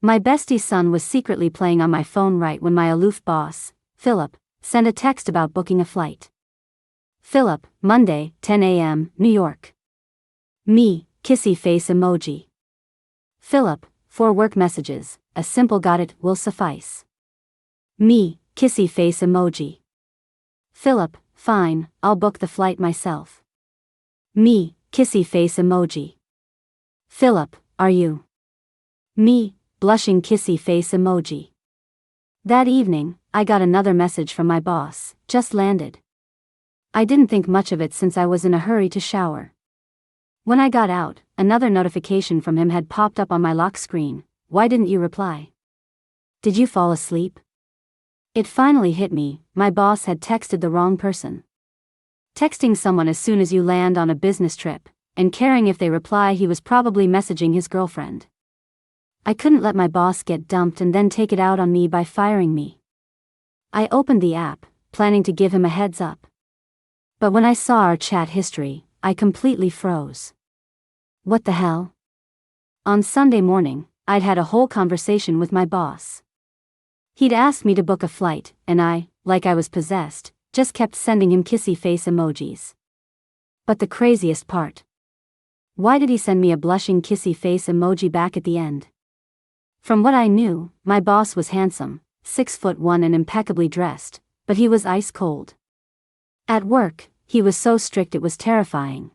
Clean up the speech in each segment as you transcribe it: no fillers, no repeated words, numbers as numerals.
My bestie's son was secretly playing on my phone right when my aloof boss, Philip, sent a text about booking a flight. Philip, Monday, 10 a.m., New York. Me, kissy face emoji. Philip, 4 work messages, a simple got it will suffice. Me, kissy face emoji. Philip, fine, I'll book the flight myself. Me, kissy face emoji. Philip, are you? Me, blushing kissy face emoji. That evening, I got another message from my boss, just landed. I didn't think much of it since I was in a hurry to shower. When I got out, another notification from him had popped up on my lock screen. Why didn't you reply? Did you fall asleep? It finally hit me, my boss had texted the wrong person. Texting someone as soon as you land on a business trip, and caring if they reply, he was probably messaging his girlfriend. I couldn't let my boss get dumped and then take it out on me by firing me. I opened the app, planning to give him a heads up. But when I saw our chat history, I completely froze. What the hell? On Sunday morning, I'd had a whole conversation with my boss. He'd asked me to book a flight, and I, like I was possessed, just kept sending him kissy face emojis. But the craziest part. Why did he send me a blushing kissy face emoji back at the end? From what I knew, my boss was handsome, 6'1" and impeccably dressed, but he was ice cold. At work, he was so strict it was terrifying.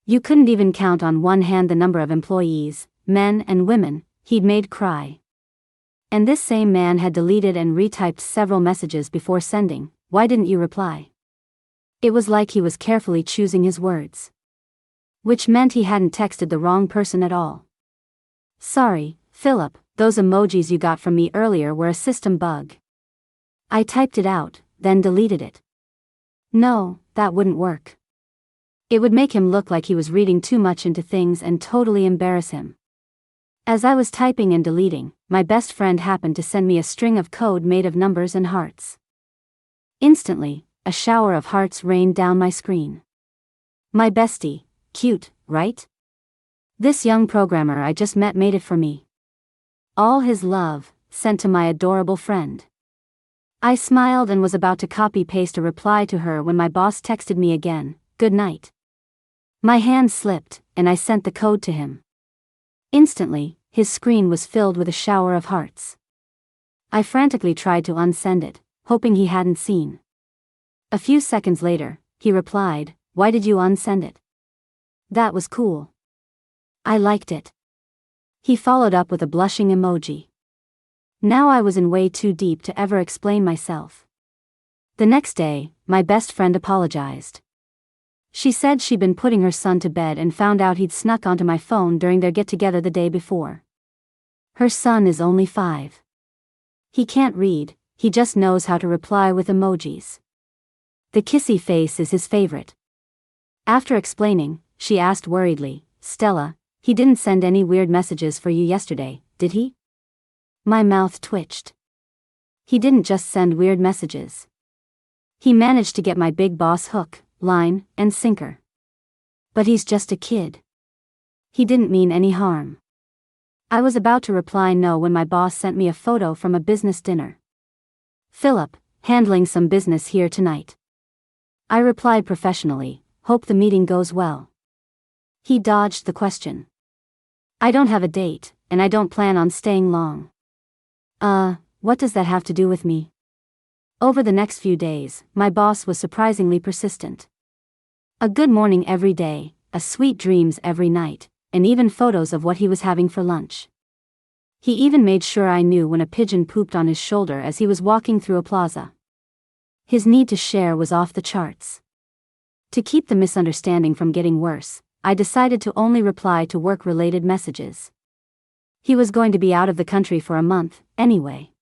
You couldn't even count on one hand the number of employees, men and women, he'd made cry. And this same man had deleted and retyped several messages before sending. Why didn't you reply? It was like he was carefully choosing his words. Which meant he hadn't texted the wrong person at all. Sorry, Philip, those emojis you got from me earlier were a system bug. I typed it out, then deleted it. No, that wouldn't work. It would make him look like he was reading too much into things and totally embarrass him. As I was typing and deleting, my best friend happened to send me a string of code made of numbers and hearts. Instantly, a shower of hearts rained down my screen. My bestie, cute, right? This young programmer I just met made it for me. All his love, sent to my adorable friend. I smiled and was about to copy-paste a reply to her when my boss texted me again, good night. My hand slipped, and I sent the code to him. Instantly, his screen was filled with a shower of hearts. I frantically tried to unsend it, hoping he hadn't seen. A few seconds later, he replied, why did you unsend it? That was cool. I liked it. He followed up with a blushing emoji. Now I was in way too deep to ever explain myself. The next day, my best friend apologized. She said she'd been putting her son to bed and found out he'd snuck onto my phone during their get-together the day before. Her son is only 5. He can't read, he just knows how to reply with emojis. The kissy face is his favorite. After explaining, she asked worriedly, Stella, he didn't send any weird messages for you yesterday, did he? My mouth twitched. He didn't just send weird messages. He managed to get my big boss hook, line, and sinker. But he's just a kid. He didn't mean any harm. I was about to reply no when my boss sent me a photo from a business dinner. Philip, handling some business here tonight. I replied professionally, hope the meeting goes well. He dodged the question. I don't have a date, and I don't plan on staying long. What does that have to do with me? Over the next few days, my boss was surprisingly persistent. A good morning every day, a sweet dreams every night, and even photos of what he was having for lunch. He even made sure I knew when a pigeon pooped on his shoulder as he was walking through a plaza. His need to share was off the charts. To keep the misunderstanding from getting worse, I decided to only reply to work-related messages. He was going to be out of the country for a month, anyway.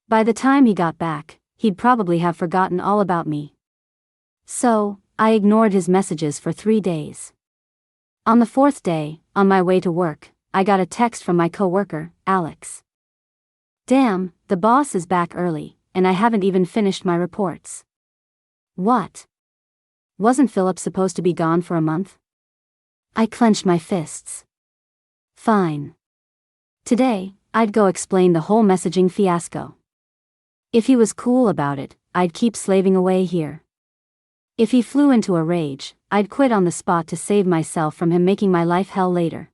By the time he got back, he'd probably have forgotten all about me. So, I ignored his messages for 3 days. On the 4th day, on my way to work, I got a text from my coworker, Alex. Damn, the boss is back early, and I haven't even finished my reports. What? Wasn't Philip supposed to be gone for a month? I clenched my fists. Fine. Today, I'd go explain the whole messaging fiasco. If he was cool about it, I'd keep slaving away here. If he flew into a rage, I'd quit on the spot to save myself from him making my life hell later.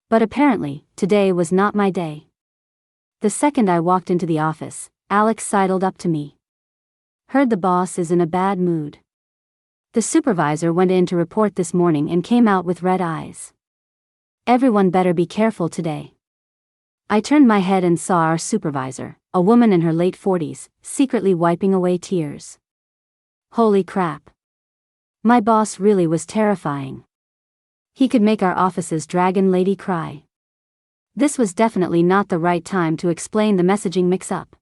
But apparently, today was not my day. The second I walked into the office, Alex sidled up to me. Heard the boss is in a bad mood. The supervisor went in to report this morning and came out with red eyes. Everyone better be careful today. I turned my head and saw our supervisor, a woman in her late 40s, secretly wiping away tears. Holy crap. My boss really was terrifying. He could make our office's dragon lady cry. This was definitely not the right time to explain the messaging mix-up.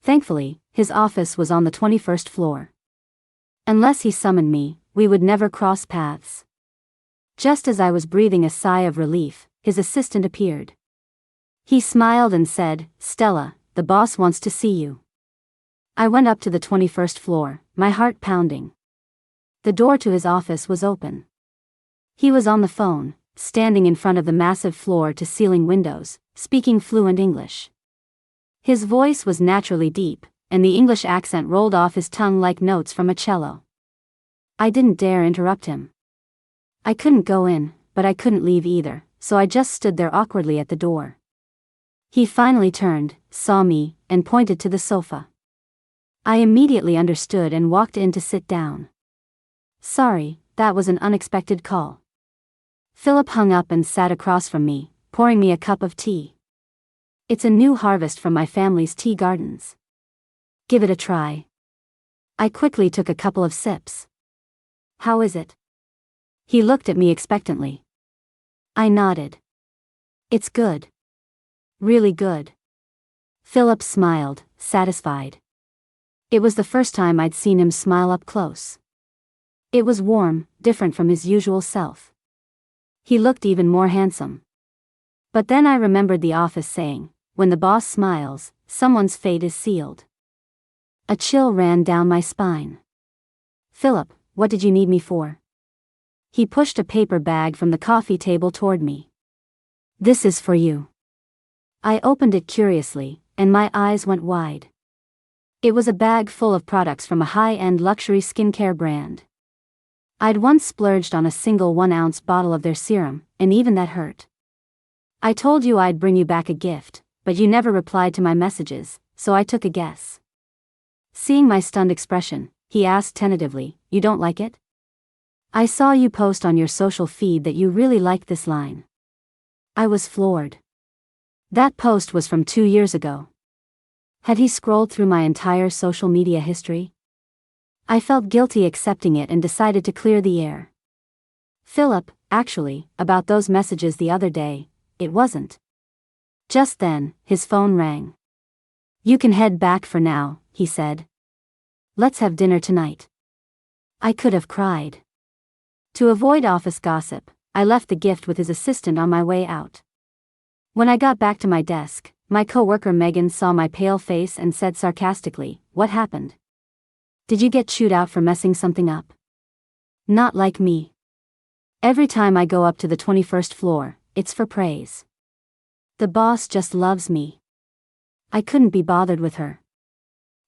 Thankfully, his office was on the 21st floor. Unless he summoned me, we would never cross paths. Just as I was breathing a sigh of relief, his assistant appeared. He smiled and said, "Stella, the boss wants to see you." I went up to the 21st floor, my heart pounding. The door to his office was open. He was on the phone, standing in front of the massive floor-to-ceiling windows, speaking fluent English. His voice was naturally deep, and the English accent rolled off his tongue like notes from a cello. I didn't dare interrupt him. I couldn't go in, but I couldn't leave either, so I just stood there awkwardly at the door. He finally turned, saw me, and pointed to the sofa. I immediately understood and walked in to sit down. Sorry, that was an unexpected call. Philip hung up and sat across from me, pouring me a cup of tea. It's a new harvest from my family's tea gardens. Give it a try. I quickly took a couple of sips. How is it? He looked at me expectantly. I nodded. It's good. Really good. Philip smiled, satisfied. It was the first time I'd seen him smile up close. It was warm, different from his usual self. He looked even more handsome. But then I remembered the office saying, when the boss smiles, someone's fate is sealed. A chill ran down my spine. Philip, what did you need me for? He pushed a paper bag from the coffee table toward me. This is for you. I opened it curiously, and my eyes went wide. It was a bag full of products from a high-end luxury skincare brand. I'd once splurged on a single 1-ounce bottle of their serum, and even that hurt. I told you I'd bring you back a gift, but you never replied to my messages, so I took a guess. Seeing my stunned expression, he asked tentatively, "You don't like it? I saw you post on your social feed that you really liked this line." I was floored. That post was from 2 years ago. Had he scrolled through my entire social media history? I felt guilty accepting it and decided to clear the air. Philip, actually, about those messages the other day, it wasn't. Just then, his phone rang. "You can head back for now," he said. "Let's have dinner tonight." I could have cried. To avoid office gossip, I left the gift with his assistant on my way out. When I got back to my desk, my coworker Megan saw my pale face and said sarcastically, "What happened? Did you get chewed out for messing something up?" Not like me. Every time I go up to the 21st floor, it's for praise. The boss just loves me. I couldn't be bothered with her.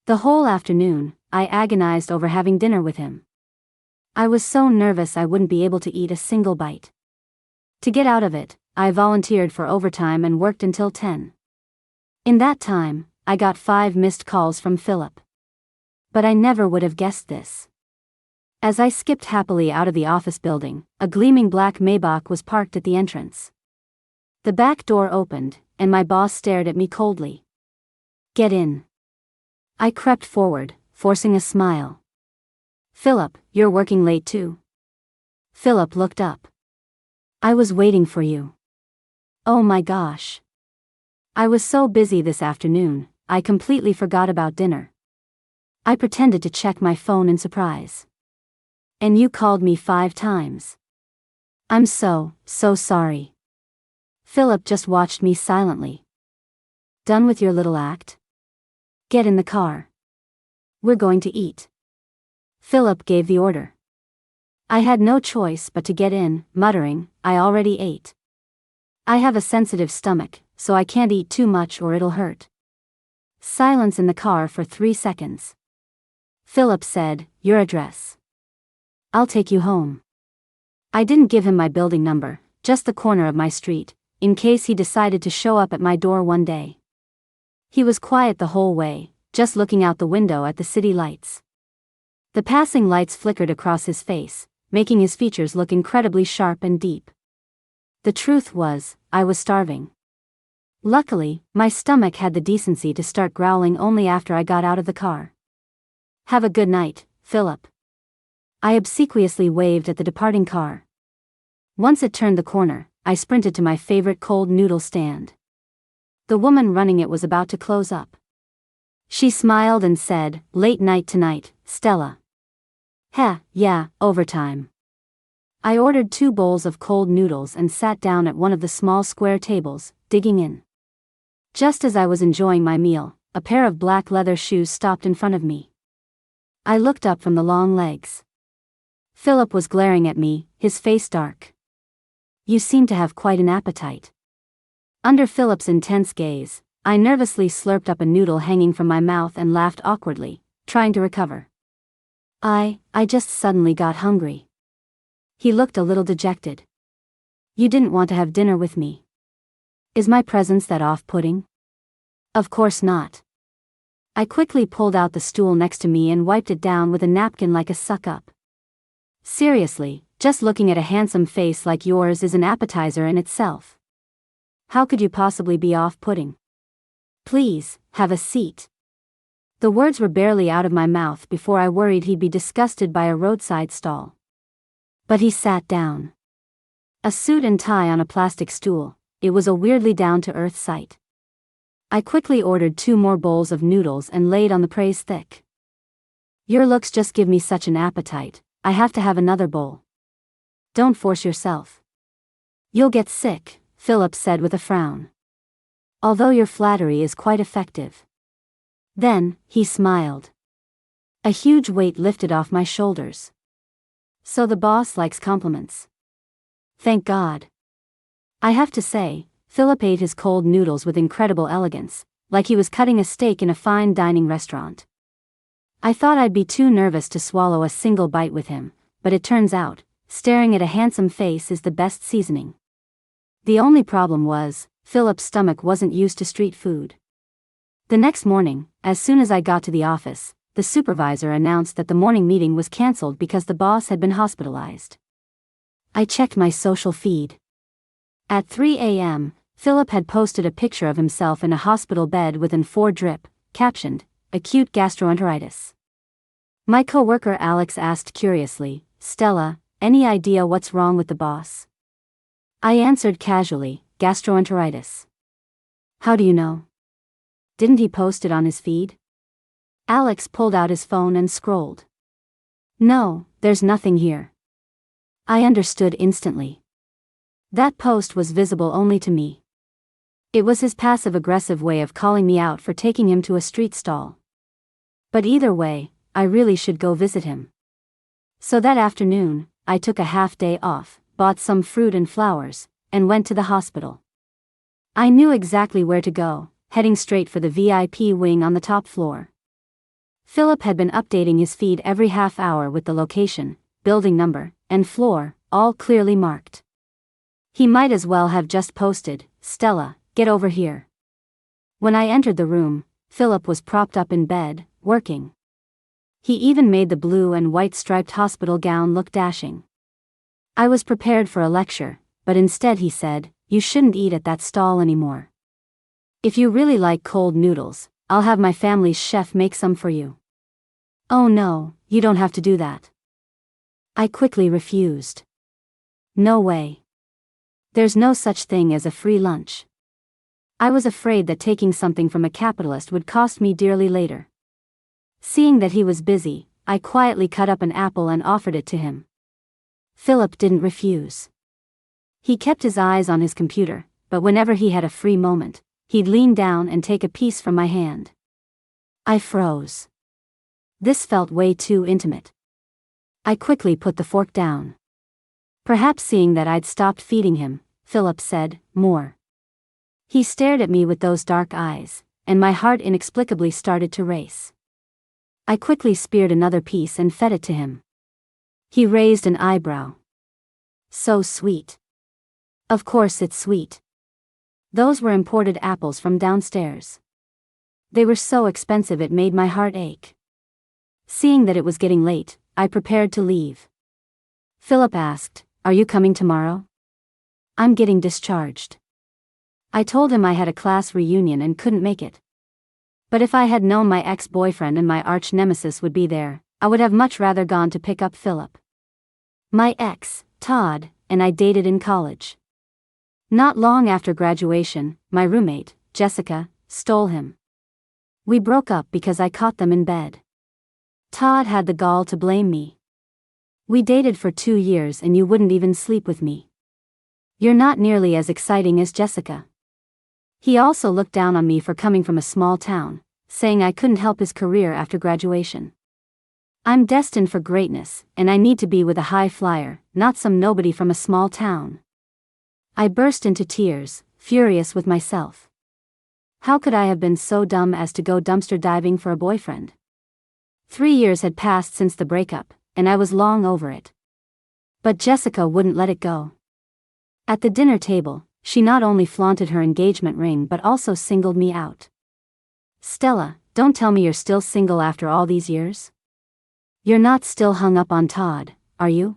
The whole afternoon, I agonized over having dinner with him. I was so nervous I wouldn't be able to eat a single bite. To get out of it, I volunteered for overtime and worked until 10. In that time, I got 5 missed calls from Philip. But I never would have guessed this. As I skipped happily out of the office building, a gleaming black Maybach was parked at the entrance. The back door opened, and my boss stared at me coldly. "Get in." I crept forward, forcing a smile. "Philip, you're working late too?" Philip looked up. "I was waiting for you." Oh my gosh. I was so busy this afternoon, I completely forgot about dinner. I pretended to check my phone in surprise. "And you called me 5 times. I'm so sorry." Philip just watched me silently. "Done with your little act? Get in the car. We're going to eat." Philip gave the order. I had no choice but to get in, muttering, "I already ate. I have a sensitive stomach, so I can't eat too much or it'll hurt. Silence in the car for 3 seconds. Philip said, "Your address. I'll take you home." I didn't give him my building number, just the corner of my street, in case he decided to show up at my door one day. He was quiet the whole way, just looking out the window at the city lights. The passing lights flickered across his face, making his features look incredibly sharp and deep. The truth was, I was starving. Luckily, my stomach had the decency to start growling only after I got out of the car. "Have a good night, Philip." I obsequiously waved at the departing car. Once it turned the corner, I sprinted to my favorite cold noodle stand. The woman running it was about to close up. She smiled and said, "Late night tonight, Stella." "Heh, yeah, overtime." I ordered 2 bowls of cold noodles and sat down at one of the small square tables, digging in. Just as I was enjoying my meal, a pair of black leather shoes stopped in front of me. I looked up from the long legs. Philip was glaring at me, his face dark. "You seem to have quite an appetite." Under Philip's intense gaze, I nervously slurped up a noodle hanging from my mouth and laughed awkwardly, trying to recover. I just suddenly got hungry." He looked a little dejected. "You didn't want to have dinner with me? Is my presence that off-putting?" "Of course not." I quickly pulled out the stool next to me and wiped it down with a napkin like a suck-up. "Seriously, just looking at a handsome face like yours is an appetizer in itself. How could you possibly be off-putting? Please, have a seat." The words were barely out of my mouth before I worried he'd be disgusted by a roadside stall. But he sat down. A suit and tie on a plastic stool, it was a weirdly down-to-earth sight. I quickly ordered 2 more bowls of noodles and laid on the praise thick. "Your looks just give me such an appetite, I have to have another bowl." "Don't force yourself. You'll get sick," Philip said with a frown. "Although your flattery is quite effective." Then, he smiled. A huge weight lifted off my shoulders. "So the boss likes compliments." Thank God. I have to say, Philip ate his cold noodles with incredible elegance, like he was cutting a steak in a fine dining restaurant. I thought I'd be too nervous to swallow a single bite with him, but it turns out, staring at a handsome face is the best seasoning. The only problem was, Philip's stomach wasn't used to street food. The next morning, as soon as I got to the office, the supervisor announced that the morning meeting was cancelled because the boss had been hospitalized. I checked my social feed. At 3 a.m., Philip had posted a picture of himself in a hospital bed with an 4 drip, captioned, "Acute gastroenteritis." My coworker Alex asked curiously, "Stella, any idea what's wrong with the boss?" I answered casually, "Gastroenteritis." "How do you know? Didn't he post it on his feed?" Alex pulled out his phone and scrolled. "No, there's nothing here." I understood instantly. That post was visible only to me. It was his passive-aggressive way of calling me out for taking him to a street stall. But either way, I really should go visit him. So that afternoon, I took a half-day off, bought some fruit and flowers, and went to the hospital. I knew exactly where to go, heading straight for the VIP wing on the top floor. Philip had been updating his feed every half hour with the location, building number, and floor, all clearly marked. He might as well have just posted, "Stella, get over here." When I entered the room, Philip was propped up in bed, working. He even made the blue and white striped hospital gown look dashing. I was prepared for a lecture, but instead he said, "You shouldn't eat at that stall anymore. If you really like cold noodles, I'll have my family's chef make some for you." "Oh no, you don't have to do that." I quickly refused. "No way. There's no such thing as a free lunch." I was afraid that taking something from a capitalist would cost me dearly later. Seeing that he was busy, I quietly cut up an apple and offered it to him. Philip didn't refuse. He kept his eyes on his computer, but whenever he had a free moment, he'd lean down and take a piece from my hand. I froze. This felt way too intimate. I quickly put the fork down. Perhaps seeing that I'd stopped feeding him, Philip said, "More." He stared at me with those dark eyes, and my heart inexplicably started to race. I quickly speared another piece and fed it to him. He raised an eyebrow. So sweet. Of course it's sweet. Those were imported apples from downstairs. They were so expensive it made my heart ache. Seeing that it was getting late, I prepared to leave. Philip asked, "Are you coming tomorrow?" "I'm getting discharged." I told him I had a class reunion and couldn't make it. But if I had known my ex-boyfriend and my arch-nemesis would be there, I would have much rather gone to pick up Philip. My ex, Todd, and I dated in college. Not long after graduation, my roommate, Jessica, stole him. We broke up because I caught them in bed. Todd had the gall to blame me. We dated for 2 years and you wouldn't even sleep with me. You're not nearly as exciting as Jessica. He also looked down on me for coming from a small town, saying I couldn't help his career after graduation. I'm destined for greatness, and I need to be with a high flyer, not some nobody from a small town. I burst into tears, furious with myself. How could I have been so dumb as to go dumpster diving for a boyfriend? 3 years had passed since the breakup, and I was long over it. But Jessica wouldn't let it go. At the dinner table, she not only flaunted her engagement ring but also singled me out. "Stella, don't tell me you're still single after all these years? You're not still hung up on Todd, are you?"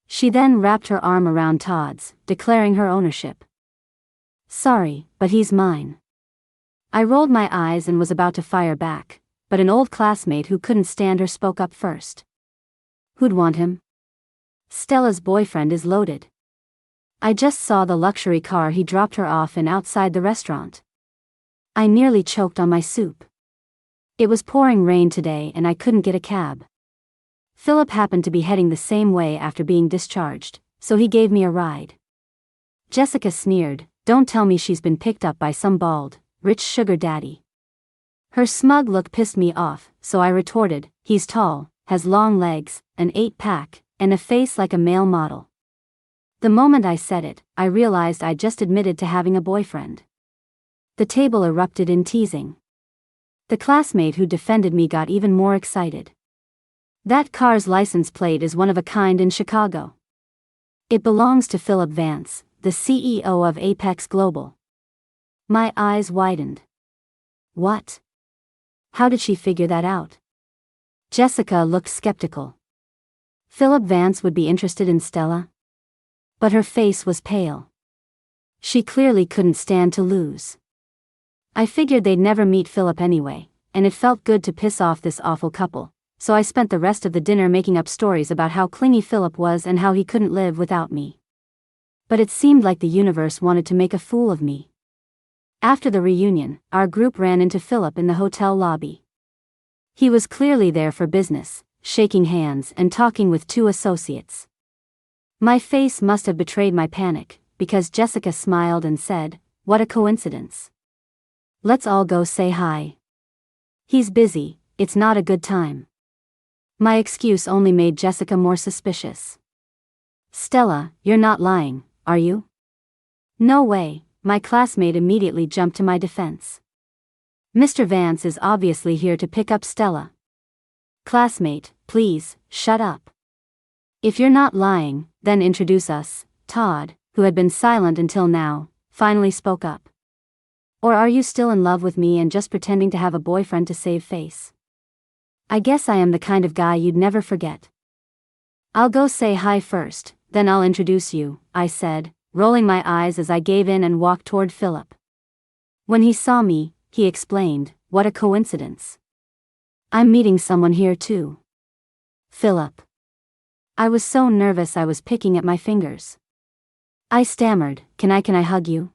She then wrapped her arm around Todd's, declaring her ownership. "Sorry, but he's mine." I rolled my eyes and was about to fire back, but an old classmate who couldn't stand her spoke up first. "Who'd want him? Stella's boyfriend is loaded. I just saw the luxury car he dropped her off in outside the restaurant." I nearly choked on my soup. It was pouring rain today and I couldn't get a cab. Philip happened to be heading the same way after being discharged, so he gave me a ride. Jessica sneered, "Don't tell me she's been picked up by some bald, rich sugar daddy." Her smug look pissed me off, so I retorted, "He's tall, has long legs, an 8-pack, and a face like a male model." The moment I said it, I realized I'd just admitted to having a boyfriend. The table erupted in teasing. The classmate who defended me got even more excited. "That car's license plate is one of a kind in Chicago. It belongs to Philip Vance, the CEO of Apex Global." My eyes widened. What? How did she figure that out? Jessica looked skeptical. Philip Vance would be interested in Stella? But her face was pale. She clearly couldn't stand to lose. I figured they'd never meet Philip anyway, and it felt good to piss off this awful couple, so I spent the rest of the dinner making up stories about how clingy Philip was and how he couldn't live without me. But it seemed like the universe wanted to make a fool of me. After the reunion, our group ran into Philip in the hotel lobby. He was clearly there for business, shaking hands and talking with 2 associates. My face must have betrayed my panic, because Jessica smiled and said, "What a coincidence. Let's all go say hi." "He's busy, it's not a good time." My excuse only made Jessica more suspicious. "Stella, you're not lying, are you?" "No way," my classmate immediately jumped to my defense. "Mr. Vance is obviously here to pick up Stella." "Classmate, please, shut up. If you're not lying, then introduce us." Todd, who had been silent until now, finally spoke up. "Or are you still in love with me and just pretending to have a boyfriend to save face? I guess I am the kind of guy you'd never forget." "I'll go say hi first, then I'll introduce you," I said, rolling my eyes as I gave in and walked toward Philip. When he saw me, he explained, "What a coincidence. I'm meeting someone here too." "Philip." I was so nervous I was picking at my fingers. I stammered, Can I hug you?"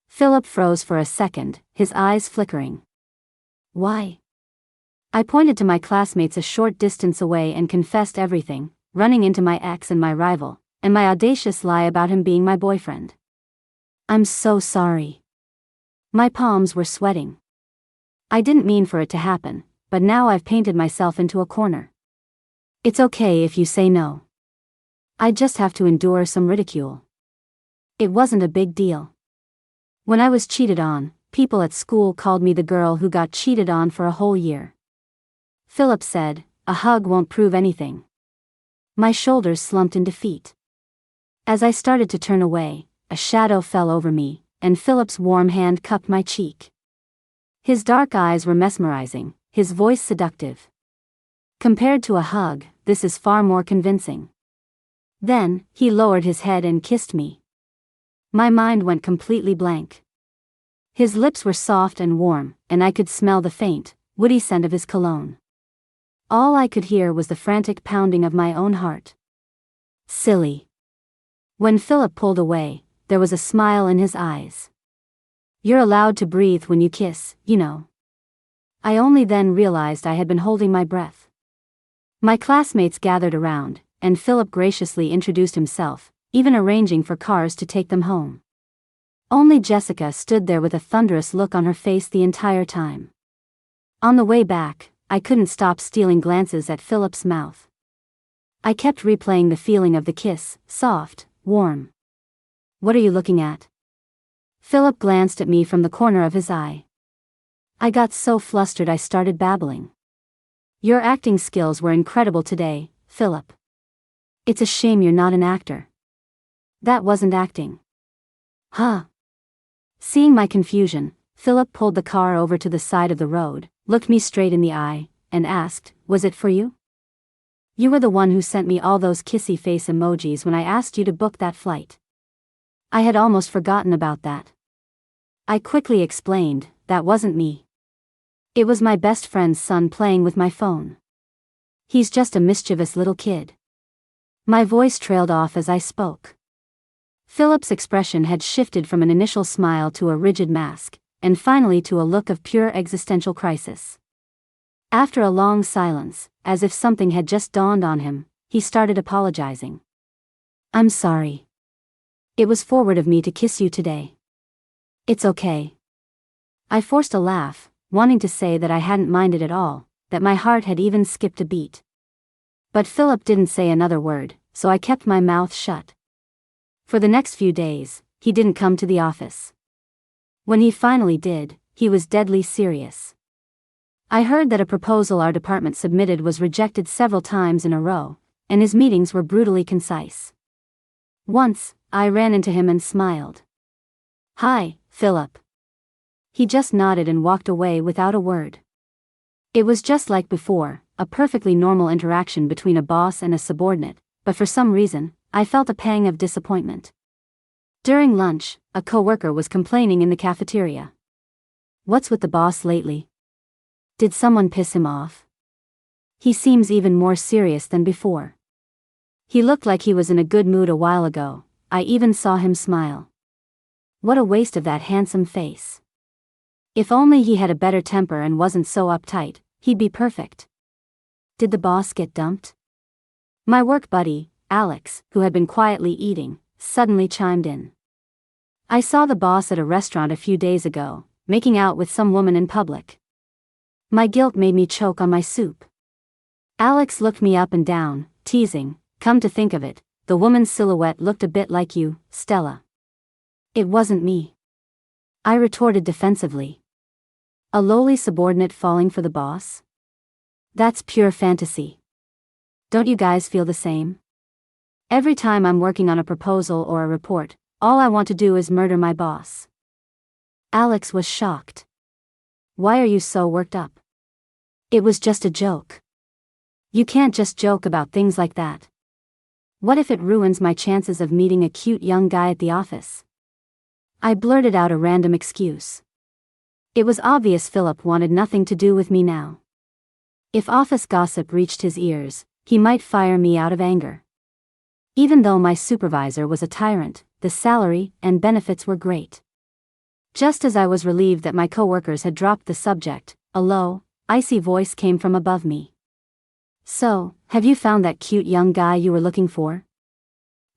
Philip froze for a second, his eyes flickering. "Why?" I pointed to my classmates a short distance away and confessed everything, running into my ex and my rival, and my audacious lie about him being my boyfriend. "I'm so sorry." My palms were sweating. I didn't mean for it to happen, but now I've painted myself into a corner. "It's okay if you say no. I just have to endure some ridicule. It wasn't a big deal." When I was cheated on, people at school called me the girl who got cheated on for a whole year. Philip said, "A hug won't prove anything." My shoulders slumped in defeat. As I started to turn away, a shadow fell over me, and Philip's warm hand cupped my cheek. His dark eyes were mesmerizing, his voice seductive. Compared to a hug, this is far more convincing. Then, he lowered his head and kissed me. My mind went completely blank. His lips were soft and warm, and I could smell the faint, woody scent of his cologne. All I could hear was the frantic pounding of my own heart. Silly. When Philip pulled away, there was a smile in his eyes. "You're allowed to breathe when you kiss, you know." I only then realized I had been holding my breath. My classmates gathered around, and Philip graciously introduced himself, even arranging for cars to take them home. Only Jessica stood there with a thunderous look on her face the entire time. On the way back, I couldn't stop stealing glances at Philip's mouth. I kept replaying the feeling of the kiss, soft, warm. "What are you looking at?" Philip glanced at me from the corner of his eye. I got so flustered I started babbling. "Your acting skills were incredible today, Philip. It's a shame you're not an actor." "That wasn't acting." "Huh?" Seeing my confusion, Philip pulled the car over to the side of the road, looked me straight in the eye, and asked, "Was it for you? You were the one who sent me all those kissy face emojis when I asked you to book that flight." I had almost forgotten about that. I quickly explained, "That wasn't me. It was my best friend's son playing with my phone. He's just a mischievous little kid." My voice trailed off as I spoke. Philip's expression had shifted from an initial smile to a rigid mask, and finally to a look of pure existential crisis. After a long silence, as if something had just dawned on him, he started apologizing. "I'm sorry. It was forward of me to kiss you today." "It's okay." I forced a laugh, wanting to say that I hadn't minded at all, that my heart had even skipped a beat. But Philip didn't say another word, so I kept my mouth shut. For the next few days, he didn't come to the office. When he finally did, he was deadly serious. I heard that a proposal our department submitted was rejected several times in a row, and his meetings were brutally concise. Once, I ran into him and smiled. "Hi, Philip." He just nodded and walked away without a word. It was just like before, a perfectly normal interaction between a boss and a subordinate, but for some reason, I felt a pang of disappointment. During lunch, a coworker was complaining in the cafeteria. "What's with the boss lately? Did someone piss him off? He seems even more serious than before. He looked like he was in a good mood a while ago. I even saw him smile. What a waste of that handsome face. If only he had a better temper and wasn't so uptight, he'd be perfect." Did the boss get dumped? My work buddy, Alex, who had been quietly eating, suddenly chimed in. "I saw the boss at a restaurant a few days ago, making out with some woman in public." My guilt made me choke on my soup. Alex looked me up and down, teasing, "Come to think of it, the woman's silhouette looked a bit like you, Stella." "It wasn't me," I retorted defensively. A lowly subordinate falling for the boss? That's pure fantasy. Don't you guys feel the same? Every time I'm working on a proposal or a report, all I want to do is murder my boss. Alex was shocked. "Why are you so worked up?" "It was just a joke." "You can't just joke about things like that. What if it ruins my chances of meeting a cute young guy at the office?" I blurted out a random excuse. It was obvious Philip wanted nothing to do with me now. If office gossip reached his ears, he might fire me out of anger. Even though my supervisor was a tyrant, the salary and benefits were great. Just as I was relieved that my coworkers had dropped the subject, a low, icy voice came from above me. "So, have you found that cute young guy you were looking for?"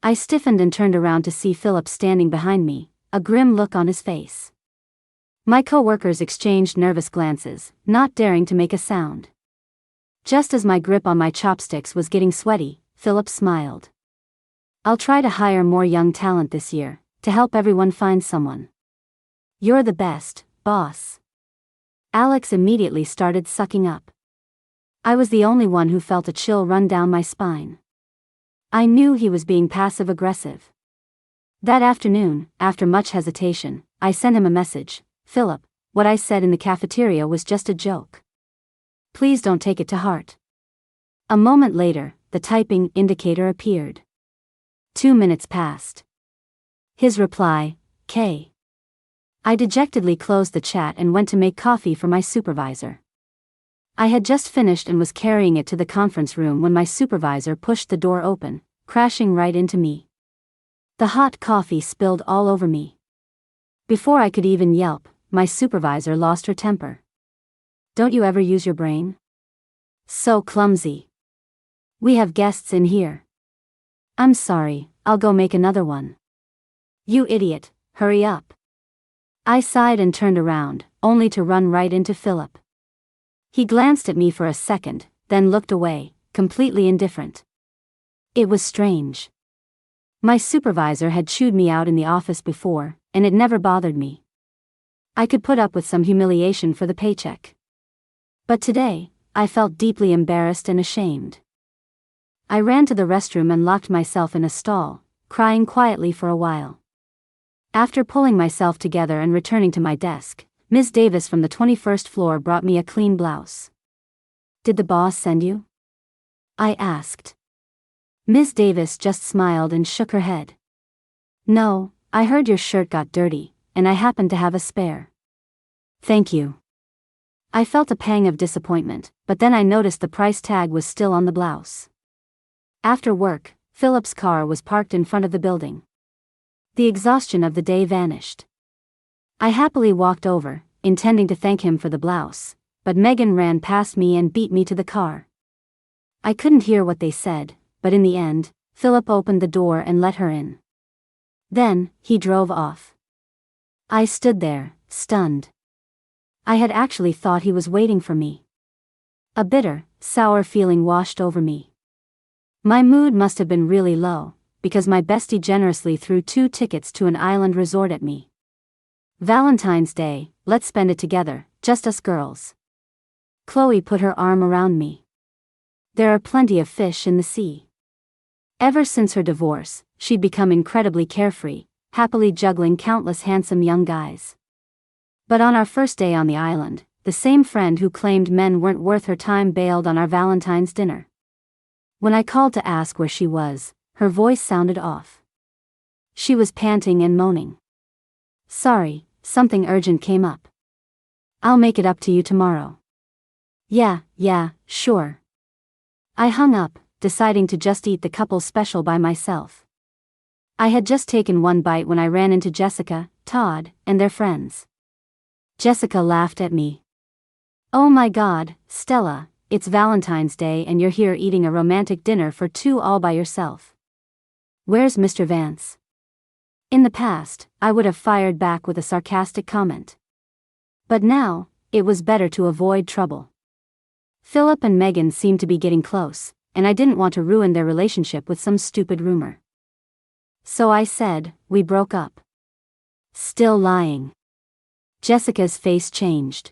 I stiffened and turned around to see Philip standing behind me, a grim look on his face. My coworkers exchanged nervous glances, not daring to make a sound. Just as my grip on my chopsticks was getting sweaty, Philip smiled. "I'll try to hire more young talent this year, to help everyone find someone." You're the best, boss. Alex immediately started sucking up. I was the only one who felt a chill run down my spine. I knew he was being passive-aggressive. That afternoon, after much hesitation, I sent him a message. Philip, what I said in the cafeteria was just a joke. Please don't take it to heart. A moment later, the typing indicator appeared. 2 minutes passed. His reply, K. I dejectedly closed the chat and went to make coffee for my supervisor. I had just finished and was carrying it to the conference room when my supervisor pushed the door open, crashing right into me. The hot coffee spilled all over me. Before I could even yelp, my supervisor lost her temper. Don't you ever use your brain? So clumsy. We have guests in here. I'm sorry, I'll go make another one. You idiot, hurry up. I sighed and turned around, only to run right into Philip. He glanced at me for a second, then looked away, completely indifferent. It was strange. My supervisor had chewed me out in the office before, and it never bothered me. I could put up with some humiliation for the paycheck. But today, I felt deeply embarrassed and ashamed. I ran to the restroom and locked myself in a stall, crying quietly for a while. After pulling myself together and returning to my desk, Ms. Davis from the 21st floor brought me a clean blouse. Did the boss send you? I asked. Ms. Davis just smiled and shook her head. No, I heard your shirt got dirty, and I happened to have a spare. Thank you. I felt a pang of disappointment, but then I noticed the price tag was still on the blouse. After work, Philip's car was parked in front of the building. The exhaustion of the day vanished. I happily walked over, intending to thank him for the blouse, but Megan ran past me and beat me to the car. I couldn't hear what they said, but in the end, Philip opened the door and let her in. Then, he drove off. I stood there, stunned. I had actually thought he was waiting for me. A bitter, sour feeling washed over me. My mood must have been really low, because my bestie generously threw 2 tickets to an island resort at me. Valentine's Day, let's spend it together, just us girls. Chloe put her arm around me. There are plenty of fish in the sea. Ever since her divorce, she'd become incredibly carefree, happily juggling countless handsome young guys. But on our first day on the island, the same friend who claimed men weren't worth her time bailed on our Valentine's dinner. When I called to ask where she was, her voice sounded off. She was panting and moaning. Sorry, something urgent came up. I'll make it up to you tomorrow. Yeah, sure. I hung up, deciding to just eat the couple special by myself. I had just taken one bite when I ran into Jessica, Todd, and their friends. Jessica laughed at me. Oh my God, Stella, it's Valentine's Day and you're here eating a romantic dinner for 2 all by yourself. Where's Mr. Vance? In the past, I would have fired back with a sarcastic comment. But now, it was better to avoid trouble. Philip and Megan seemed to be getting close, and I didn't want to ruin their relationship with some stupid rumor. So I said, we broke up. Still lying. Jessica's face changed.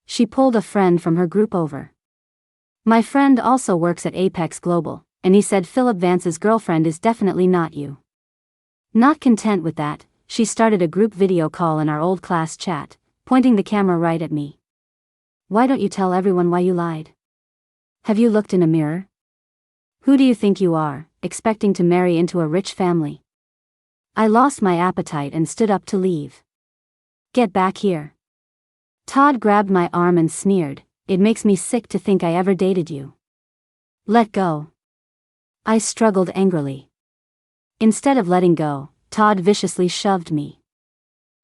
She pulled a friend from her group over. My friend also works at Apex Global, and he said Philip Vance's girlfriend is definitely not you. Not content with that, she started a group video call in our old class chat, pointing the camera right at me. Why don't you tell everyone why you lied? Have you looked in a mirror? Who do you think you are, expecting to marry into a rich family? I lost my appetite and stood up to leave. Get back here. Todd grabbed my arm and sneered, it makes me sick to think I ever dated you. Let go. I struggled angrily. Instead of letting go, Todd viciously shoved me.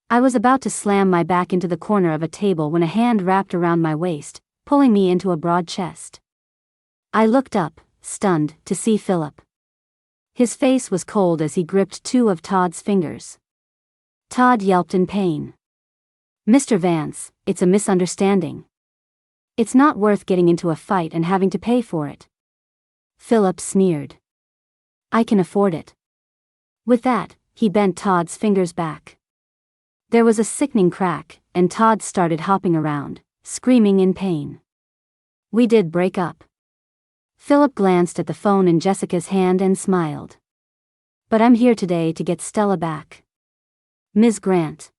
I was about to slam my back into the corner of a table when a hand wrapped around my waist, pulling me into a broad chest. I looked up, stunned, to see Philip. His face was cold as he gripped 2 of Todd's fingers. Todd yelped in pain. Mr. Vance, it's a misunderstanding. It's not worth getting into a fight and having to pay for it. Philip sneered. I can afford it. With that, he bent Todd's fingers back. There was a sickening crack, and Todd started hopping around, screaming in pain. We did break up. Philip glanced at the phone in Jessica's hand and smiled. But I'm here today to get Stella back. Ms. Grant.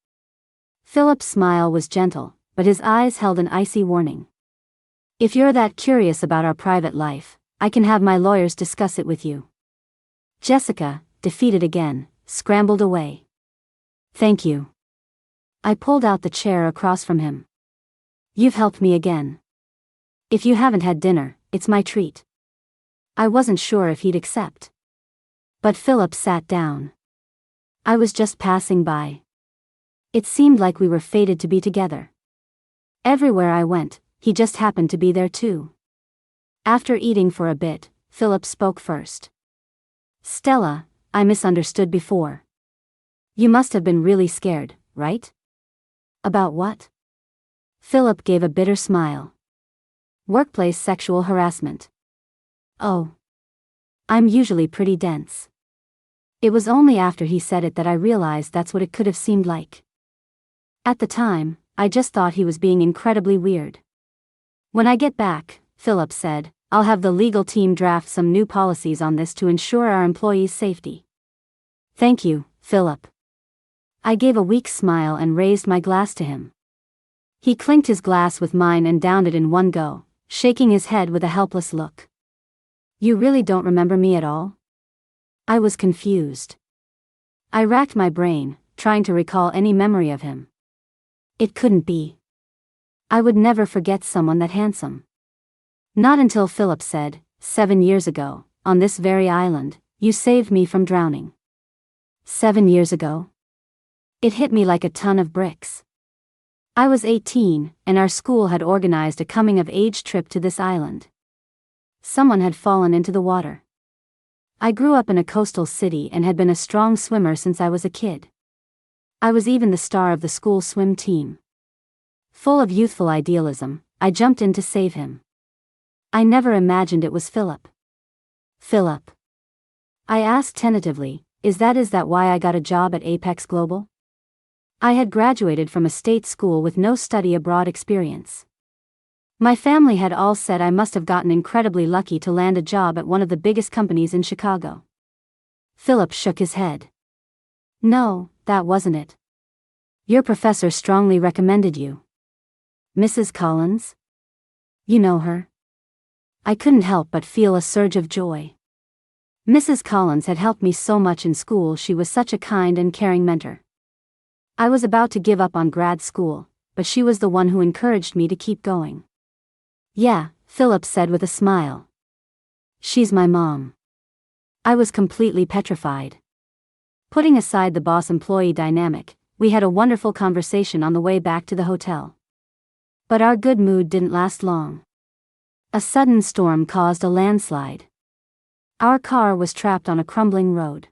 Philip's smile was gentle, but his eyes held an icy warning. If you're that curious about our private life, I can have my lawyers discuss it with you. Jessica, defeated again, scrambled away. Thank you. I pulled out the chair across from him. You've helped me again. If you haven't had dinner, it's my treat. I wasn't sure if he'd accept. But Philip sat down. I was just passing by. It seemed like we were fated to be together. Everywhere I went, he just happened to be there too. After eating for a bit, Philip spoke first. Stella, I misunderstood before. You must have been really scared, right? About what? Philip gave a bitter smile. Workplace sexual harassment. Oh. I'm usually pretty dense. It was only after he said it that I realized that's what it could have seemed like. At the time, I just thought he was being incredibly weird. When I get back, Philip said, I'll have the legal team draft some new policies on this to ensure our employees' safety. Thank you, Philip. I gave a weak smile and raised my glass to him. He clinked his glass with mine and downed it in one go, shaking his head with a helpless look. You really don't remember me at all? I was confused. I racked my brain, trying to recall any memory of him. It couldn't be. I would never forget someone that handsome. Not until Philip said, 7 years ago, on this very island, you saved me from drowning. 7 years ago? It hit me like a ton of bricks. I was 18, and our school had organized a coming-of-age trip to this island. Someone had fallen into the water. I grew up in a coastal city and had been a strong swimmer since I was a kid. I was even the star of the school swim team. Full of youthful idealism, I jumped in to save him. I never imagined it was Philip. Philip. I asked tentatively, is that why I got a job at Apex Global? I had graduated from a state school with no study abroad experience. My family had all said I must have gotten incredibly lucky to land a job at one of the biggest companies in Chicago. Philip shook his head. No, that wasn't it. Your professor strongly recommended you. Mrs. Collins? You know her? I couldn't help but feel a surge of joy. Mrs. Collins had helped me so much in school. She was such a kind and caring mentor. I was about to give up on grad school, but she was the one who encouraged me to keep going. Yeah, Philip said with a smile. She's my mom. I was completely petrified. Putting aside the boss-employee dynamic, we had a wonderful conversation on the way back to the hotel. But our good mood didn't last long. A sudden storm caused a landslide. Our car was trapped on a crumbling road.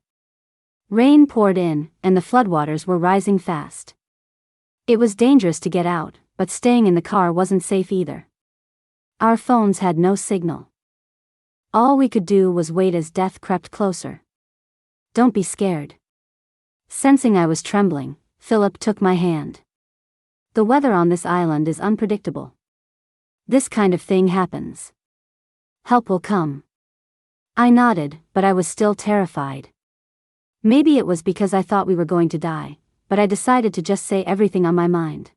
Rain poured in, and the floodwaters were rising fast. It was dangerous to get out, but staying in the car wasn't safe either. Our phones had no signal. All we could do was wait as death crept closer. Don't be scared. Sensing I was trembling, Philip took my hand. The weather on this island is unpredictable. This kind of thing happens. Help will come. I nodded, but I was still terrified. Maybe it was because I thought we were going to die, but I decided to just say everything on my mind.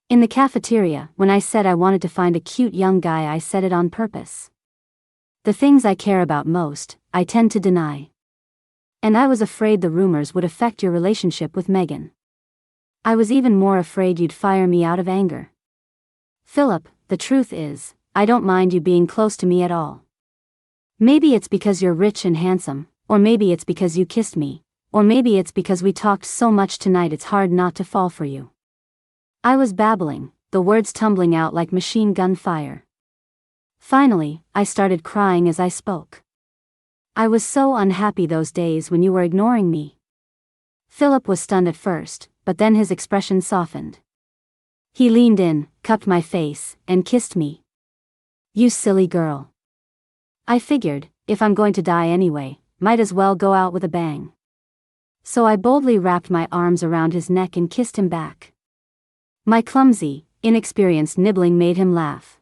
In the cafeteria, when I said I wanted to find a cute young guy, I said it on purpose. The things I care about most, I tend to deny. And I was afraid the rumors would affect your relationship with Megan. I was even more afraid you'd fire me out of anger. Philip, the truth is, I don't mind you being close to me at all. Maybe it's because you're rich and handsome, or maybe it's because you kissed me, or maybe it's because we talked so much tonight it's hard not to fall for you. I was babbling, the words tumbling out like machine gun fire. Finally, I started crying as I spoke. I was so unhappy those days when you were ignoring me. Philip was stunned at first, but then his expression softened. He leaned in, cupped my face, and kissed me. You silly girl. I figured, if I'm going to die anyway, might as well go out with a bang. So I boldly wrapped my arms around his neck and kissed him back. My clumsy, inexperienced nibbling made him laugh.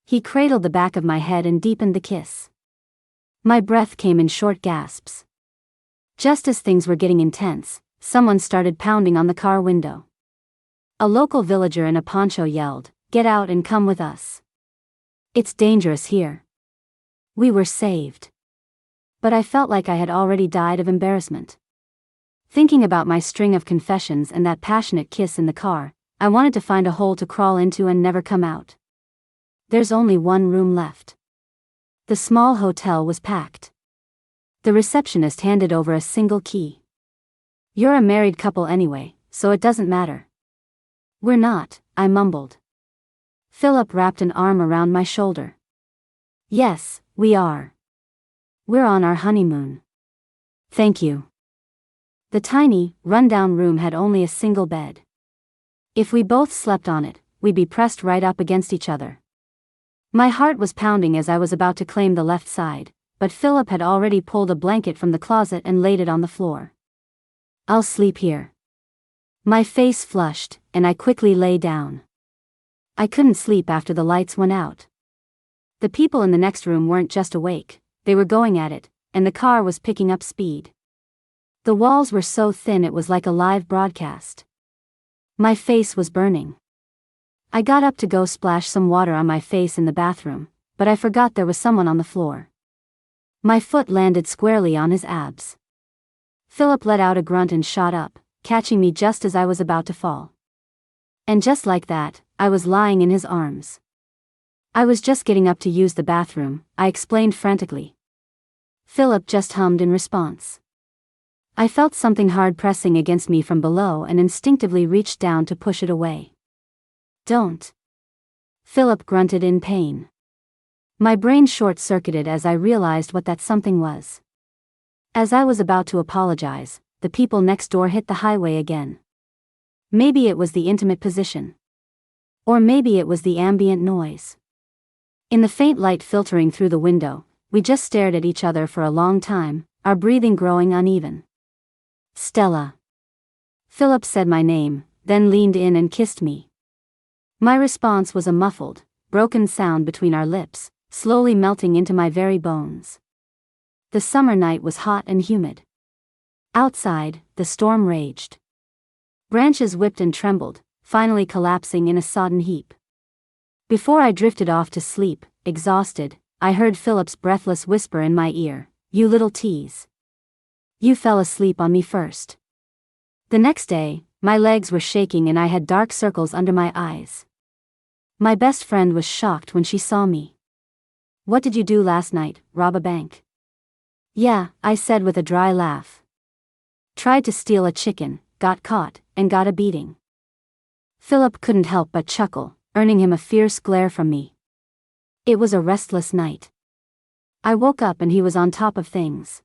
He cradled the back of my head and deepened the kiss. My breath came in short gasps. Just as things were getting intense, someone started pounding on the car window. A local villager in a poncho yelled, "Get out and come with us. It's dangerous here." We were saved. But I felt like I had already died of embarrassment. Thinking about my string of confessions and that passionate kiss in the car, I wanted to find a hole to crawl into and never come out. There's only one room left. The small hotel was packed. The receptionist handed over a single key. "You're a married couple anyway, so it doesn't matter." "We're not," I mumbled. Philip wrapped an arm around my shoulder. "Yes, we are. We're on our honeymoon." "Thank you." The tiny, run-down room had only a single bed. If we both slept on it, we'd be pressed right up against each other. My heart was pounding as I was about to claim the left side, but Philip had already pulled a blanket from the closet and laid it on the floor. "I'll sleep here." My face flushed, and I quickly lay down. I couldn't sleep after the lights went out. The people in the next room weren't just awake, they were going at it, and the car was picking up speed. The walls were so thin it was like a live broadcast. My face was burning. I got up to go splash some water on my face in the bathroom, but I forgot there was someone on the floor. My foot landed squarely on his abs. Philip let out a grunt and shot up, catching me just as I was about to fall. And just like that, I was lying in his arms. "I was just getting up to use the bathroom," I explained frantically. Philip just hummed in response. I felt something hard pressing against me from below and instinctively reached down to push it away. "Don't." Philip grunted in pain. My brain short-circuited as I realized what that something was. As I was about to apologize, the people next door hit the highway again. Maybe it was the intimate position. Or maybe it was the ambient noise. In the faint light filtering through the window, we just stared at each other for a long time, our breathing growing uneven. "Stella." Philip said my name, then leaned in and kissed me. My response was a muffled, broken sound between our lips, slowly melting into my very bones. The summer night was hot and humid. Outside, the storm raged. Branches whipped and trembled, finally collapsing in a sodden heap. Before I drifted off to sleep, exhausted, I heard Philip's breathless whisper in my ear, "You little tease. You fell asleep on me first." The next day, my legs were shaking and I had dark circles under my eyes. My best friend was shocked when she saw me. "What did you do last night, rob a bank?" "Yeah," I said with a dry laugh. "Tried to steal a chicken, got caught, and got a beating." Philip couldn't help but chuckle, earning him a fierce glare from me. It was a restless night. I woke up and he was on top of things.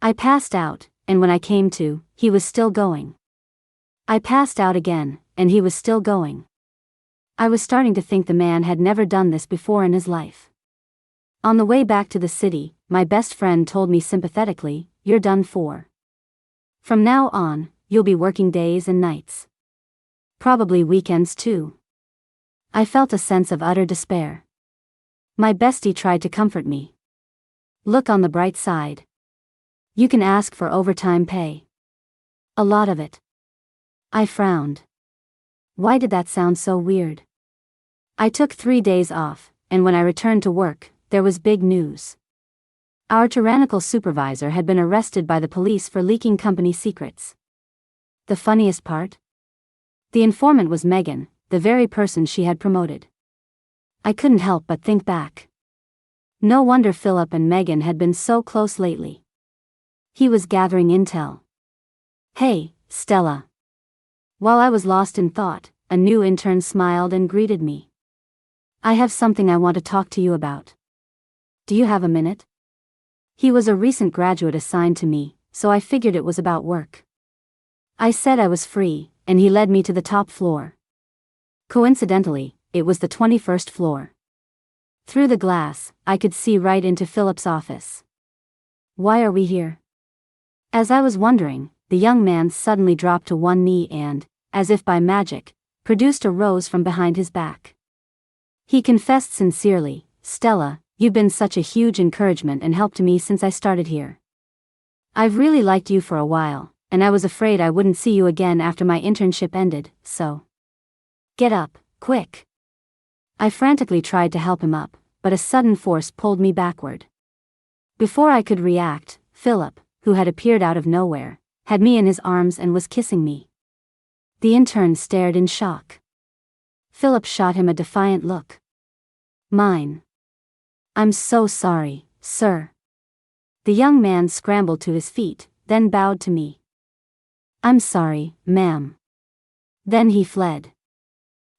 I passed out, and when I came to, he was still going. I passed out again, and he was still going. I was starting to think the man had never done this before in his life. On the way back to the city, my best friend told me sympathetically, "You're done for. From now on, you'll be working days and nights. Probably weekends too." I felt a sense of utter despair. My bestie tried to comfort me. "Look on the bright side. You can ask for overtime pay. A lot of it." I frowned. Why did that sound so weird? I took 3 days off, and when I returned to work, there was big news. Our tyrannical supervisor had been arrested by the police for leaking company secrets. The funniest part? The informant was Megan, the very person she had promoted. I couldn't help but think back. No wonder Philip and Megan had been so close lately. He was gathering intel. "Hey, Stella." While I was lost in thought, a new intern smiled and greeted me. "I have something I want to talk to you about. Do you have a minute?" He was a recent graduate assigned to me, so I figured it was about work. I said I was free, and he led me to the top floor. Coincidentally, it was the 21st floor. Through the glass, I could see right into Philip's office. "Why are we here?" As I was wondering, the young man suddenly dropped to one knee and, as if by magic, produced a rose from behind his back. He confessed sincerely, "Stella, you've been such a huge encouragement and help to me since I started here. I've really liked you for a while, and I was afraid I wouldn't see you again after my internship ended, so get up, quick." I frantically tried to help him up, but a sudden force pulled me backward. Before I could react, Philip, who had appeared out of nowhere, had me in his arms and was kissing me. The intern stared in shock. Philip shot him a defiant look. "Mine. I'm so sorry, sir." The young man scrambled to his feet, then bowed to me. "I'm sorry, ma'am." Then he fled.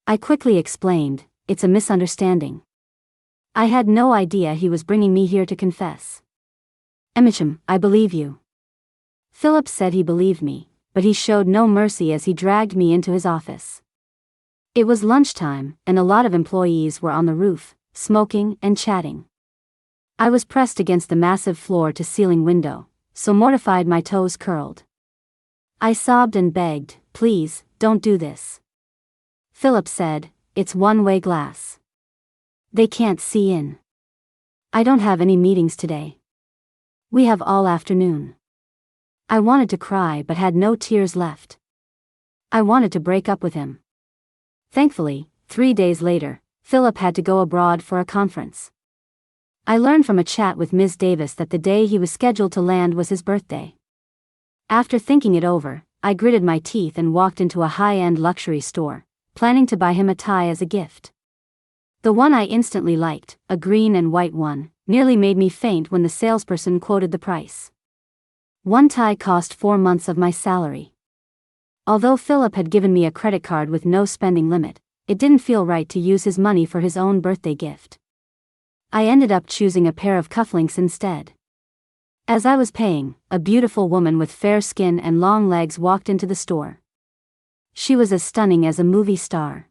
I quickly explained, "It's a misunderstanding. I had no idea he was bringing me here to confess." "Emicham, I believe you." Philip said he believed me, but he showed no mercy as he dragged me into his office. It was lunchtime, and a lot of employees were on the roof, smoking and chatting. I was pressed against the massive floor-to-ceiling window, so mortified my toes curled. I sobbed and begged, "Please, don't do this." Philip said, "It's one-way glass. They can't see in. I don't have any meetings today. We have all afternoon." I wanted to cry but had no tears left. I wanted to break up with him. Thankfully, 3 days later, Philip had to go abroad for a conference. I learned from a chat with Ms. Davis that the day he was scheduled to land was his birthday. After thinking it over, I gritted my teeth and walked into a high-end luxury store, planning to buy him a tie as a gift. The one I instantly liked, a green and white one, nearly made me faint when the salesperson quoted the price. One tie cost 4 months of my salary. Although Philip had given me a credit card with no spending limit, it didn't feel right to use his money for his own birthday gift. I ended up choosing a pair of cufflinks instead. As I was paying, a beautiful woman with fair skin and long legs walked into the store. She was as stunning as a movie star.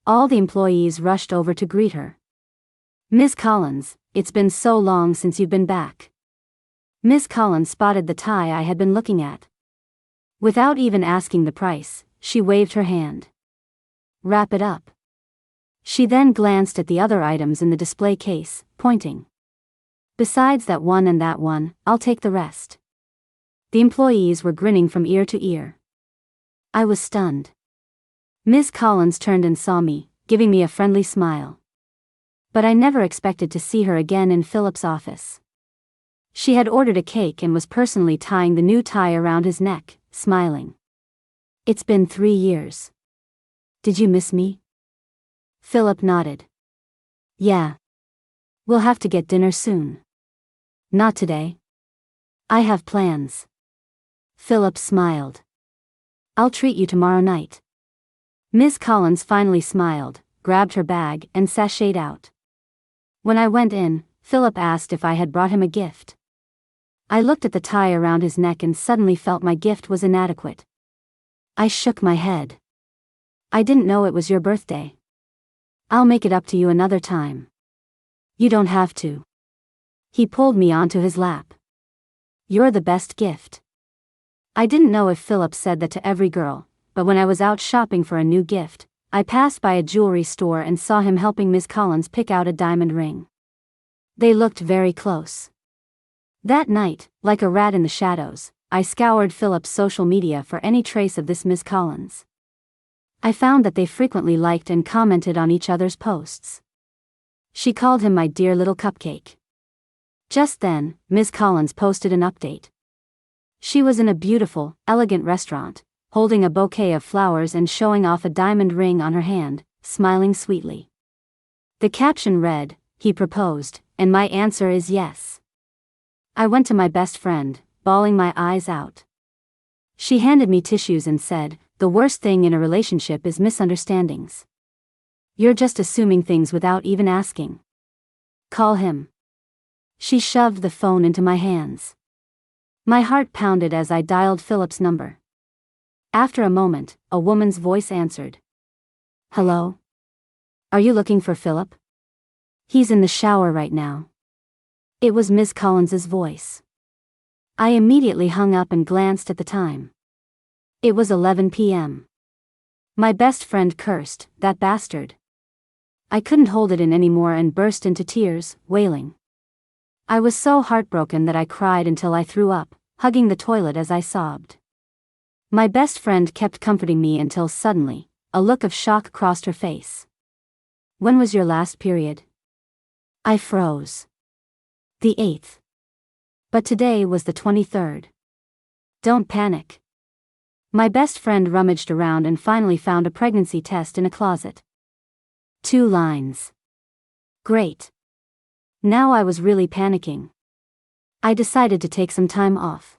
All the employees rushed over to greet her. "Miss Collins, it's been so long since you've been back." Miss Collins spotted the tie I had been looking at. Without even asking the price, she waved her hand. "Wrap it up." She then glanced at the other items in the display case, pointing. "Besides that one and that one, I'll take the rest." The employees were grinning from ear to ear. I was stunned. Miss Collins turned and saw me, giving me a friendly smile. But I never expected to see her again in Philip's office. She had ordered a cake and was personally tying the new tie around his neck, smiling. "It's been 3 years. Did you miss me?" Philip nodded. "Yeah. We'll have to get dinner soon." "Not today. I have plans." Philip smiled. "I'll treat you tomorrow night." Miss Collins finally smiled, grabbed her bag, and sashayed out. When I went in, Philip asked if I had brought him a gift. I looked at the tie around his neck and suddenly felt my gift was inadequate. I shook my head. "I didn't know it was your birthday. I'll make it up to you another time." "You don't have to." He pulled me onto his lap. "You're the best gift." I didn't know if Philip said that to every girl, but when I was out shopping for a new gift, I passed by a jewelry store and saw him helping Miss Collins pick out a diamond ring. They looked very close. That night, like a rat in the shadows, I scoured Philip's social media for any trace of this Miss Collins. I found that they frequently liked and commented on each other's posts. She called him my dear little cupcake. Just then, Miss Collins posted an update. She was in a beautiful, elegant restaurant, holding a bouquet of flowers and showing off a diamond ring on her hand, smiling sweetly. The caption read, "He proposed, and my answer is yes." I went to my best friend, bawling my eyes out. She handed me tissues and said, "The worst thing in a relationship is misunderstandings. You're just assuming things without even asking. Call him." She shoved the phone into my hands. My heart pounded as I dialed Philip's number. After a moment, a woman's voice answered. "Hello? Are you looking for Philip? He's in the shower right now." It was Miss Collins's voice. I immediately hung up and glanced at the time. It was 11 p.m. My best friend cursed, "That bastard." I couldn't hold it in anymore and burst into tears, wailing. I was so heartbroken that I cried until I threw up, hugging the toilet as I sobbed. My best friend kept comforting me until suddenly, a look of shock crossed her face. "When was your last period?" I froze. "The 8th. But today was the 23rd. "Don't panic." My best friend rummaged around and finally found a pregnancy test in a closet. 2 lines. Great. Now I was really panicking. I decided to take some time off.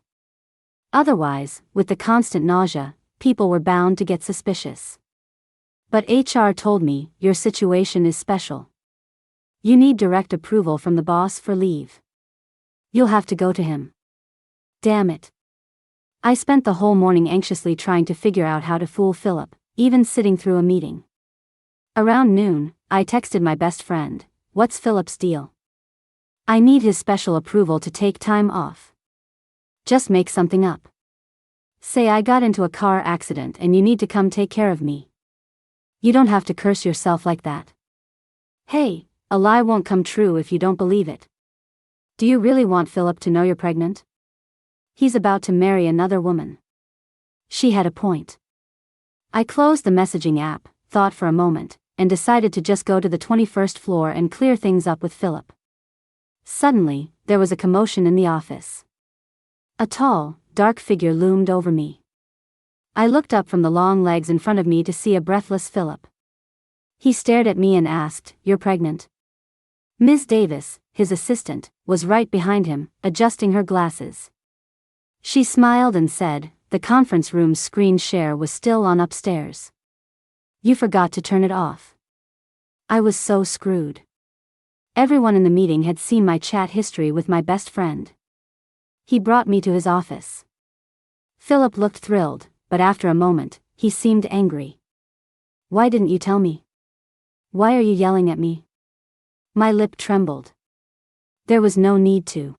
Otherwise, with the constant nausea, people were bound to get suspicious. But HR told me, "Your situation is special. You need direct approval from the boss for leave. You'll have to go to him." Damn it. I spent the whole morning anxiously trying to figure out how to fool Philip, even sitting through a meeting. Around noon, I texted my best friend, "What's Philip's deal? I need his special approval to take time off. Just make something up. Say I got into a car accident and you need to come take care of me. You don't have to curse yourself like that. Hey, a lie won't come true if you don't believe it. Do you really want Philip to know you're pregnant? He's about to marry another woman." She had a point. I closed the messaging app, thought for a moment, and decided to just go to the 21st floor and clear things up with Philip. Suddenly, there was a commotion in the office. A tall, dark figure loomed over me. I looked up from the long legs in front of me to see a breathless Philip. He stared at me and asked, "You're pregnant?" Ms. Davis, his assistant, was right behind him, adjusting her glasses. She smiled and said, "The conference room's screen share was still on upstairs. You forgot to turn it off." I was so screwed. Everyone in the meeting had seen my chat history with my best friend. He brought me to his office. Philip looked thrilled, but after a moment, he seemed angry. "Why didn't you tell me? Why are you yelling at me?" My lip trembled. There was no need to.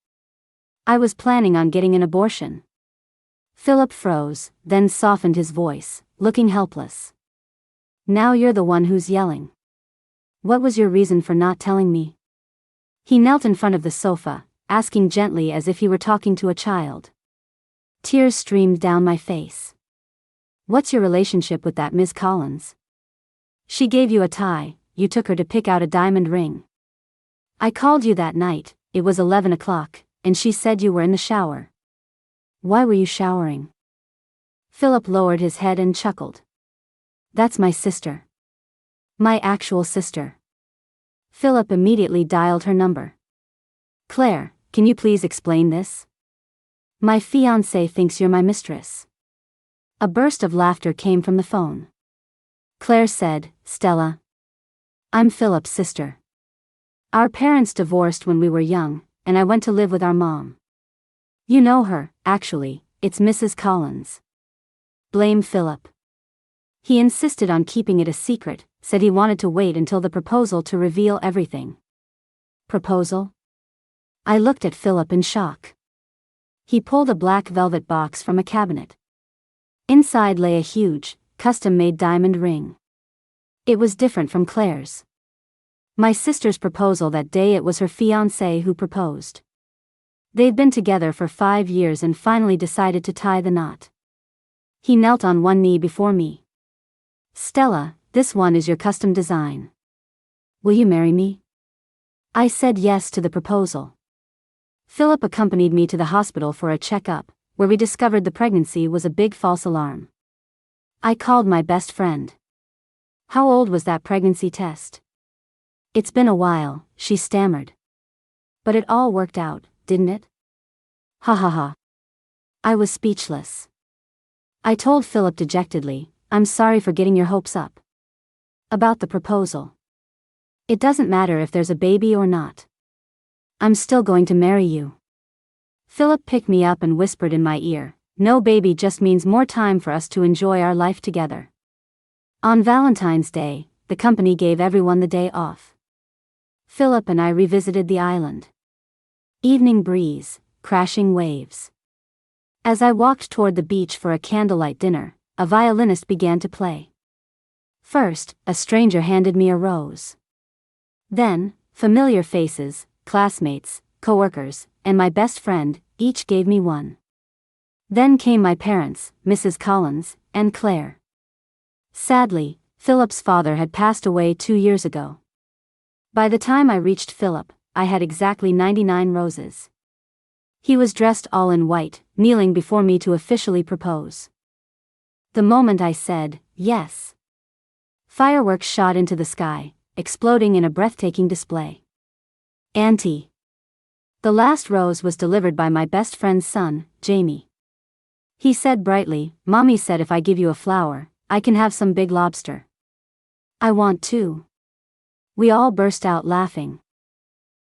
I was planning on getting an abortion. Philip froze, then softened his voice, looking helpless. "Now you're the one who's yelling. What was your reason for not telling me?" He knelt in front of the sofa, asking gently as if he were talking to a child. Tears streamed down my face. "What's your relationship with that Miss Collins? She gave you a tie, you took her to pick out a diamond ring. I called you that night, it was 11 o'clock, and she said you were in the shower. Why were you showering?" Philip lowered his head and chuckled. "That's my sister. My actual sister." Philip immediately dialed her number. "Claire, can you please explain this? My fiancé thinks you're my mistress." A burst of laughter came from the phone. Claire said, "Stella. I'm Philip's sister. Our parents divorced when we were young, and I went to live with our mom. You know her, actually, it's Mrs. Collins. Blame Philip. He insisted on keeping it a secret, said he wanted to wait until the proposal to reveal everything." Proposal? I looked at Philip in shock. He pulled a black velvet box from a cabinet. Inside lay a huge, custom-made diamond ring. It was different from Claire's. My sister's proposal that day, it was her fiancé who proposed. They'd been together for 5 years and finally decided to tie the knot. He knelt on one knee before me. "Stella, this one is your custom design. Will you marry me?" I said yes to the proposal. Philip accompanied me to the hospital for a checkup, where we discovered the pregnancy was a big false alarm. I called my best friend. "How old was that pregnancy test?" "It's been a while," she stammered. "But it all worked out, didn't it?" Ha ha ha. I was speechless. I told Philip dejectedly, "I'm sorry for getting your hopes up. About the proposal. It doesn't matter if there's a baby or not. I'm still going to marry you." Philip picked me up and whispered in my ear, "No baby just means more time for us to enjoy our life together." On Valentine's Day, the company gave everyone the day off. Philip and I revisited the island. Evening breeze, crashing waves. As I walked toward the beach for a candlelight dinner, a violinist began to play. First, a stranger handed me a rose. Then, familiar faces, classmates, coworkers, and my best friend, each gave me one. Then came my parents, Mrs. Collins, and Claire. Sadly, Philip's father had passed away 2 years ago. By the time I reached Philip, I had exactly 99 roses. He was dressed all in white, kneeling before me to officially propose. The moment I said, yes, fireworks shot into the sky, exploding in a breathtaking display. Auntie. The last rose was delivered by my best friend's son, Jamie. He said brightly, "Mommy said if I give you a flower, I can have some big lobster." "I want to." We all burst out laughing.